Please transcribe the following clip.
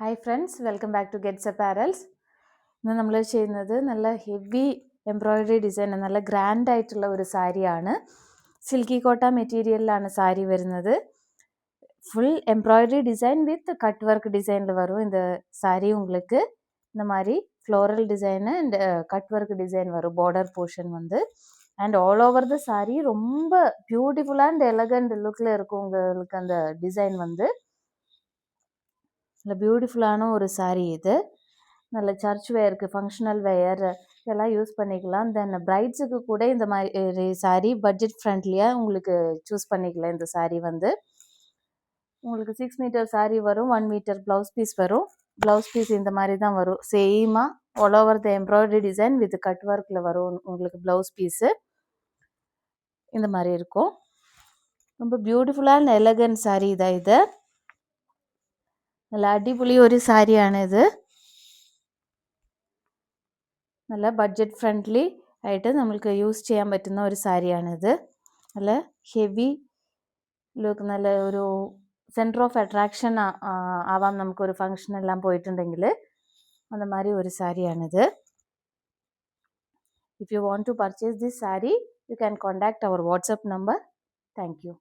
Hi friends, welcome back to Gets apparels. ഇന്ന് നമ്മൾ ചെയ്യുന്നത് നല്ല ഹെവി എംബ്രോയ്ഡറി ഡിസൈൻ, നല്ല ഗ്രാൻഡ് ആയിട്ടുള്ള ഒരു സാരിയാണ്. സിൽക്കി കോട്ട മെറ്റീരിയലിലാണ് സാരി വരുന്നത്. Full embroidery design with cut work டிசைனில் வரும் இந்த சாரீ. உங்களுக்கு இந்த மாதிரி floral design and cut work design வரும் பார்டர் போர்ஷன் வந்து. And all over the sari ரொம்ப பியூட்டிஃபுல்லாக அண்ட் எலகண்ட் லுக்கில் இருக்கும் உங்களுக்கு அந்த டிசைன் வந்து. நல்ல பியூட்டிஃபுல்லான ஒரு சாரீ இது. நல்ல சர்ச் வேருக்கு, ஃபங்க்ஷனல் வேர் இதெல்லாம் யூஸ் பண்ணிக்கலாம். தென் பிரைட்ஸுக்கு கூட இந்த மாதிரி சாரீ பட்ஜெட் ஃப்ரெண்ட்லியாக உங்களுக்கு சூஸ் பண்ணிக்கலாம். இந்த சாரீ வந்து உங்களுக்கு 6 மீட்டர் சாரீ வரும், 1 மீட்டர் ப்ளவுஸ் பீஸ் வரும். ப்ளவுஸ் பீஸ் இந்த மாதிரி தான் வரும், சேமாக all over the embroidery design with cut ஒர்க்கில் வரும். உங்களுக்கு ப்ளவுஸ் பீஸு இந்த மாதிரி இருக்கும். ரொம்ப பியூட்டிஃபுல்லான எலகண்ட் சாரீ தான் இது. നല്ല അടിപൊളി ഒരു സാരിയാണ് ഇത്. നല്ല ബഡ്ജറ്റ് ഫ്രണ്ട്ലി ആയിട്ട് നമുക്ക് യൂസ് ചെയ്യാൻ പറ്റുന്ന ഒരു സാരിയാണിത്. നല്ല ഹെവി ലുക്ക്, നല്ല ഒരു സെൻറ്റർ ഓഫ് അട്രാക്ഷൻ ആവാം നമുക്കൊരു ഫങ്ഷനെല്ലാം പോയിട്ടുണ്ടെങ്കിൽ. അത് മാതിരി ഒരു സാരിയാണിത്. If you want to purchase this sari, you can contact our WhatsApp number. Thank U.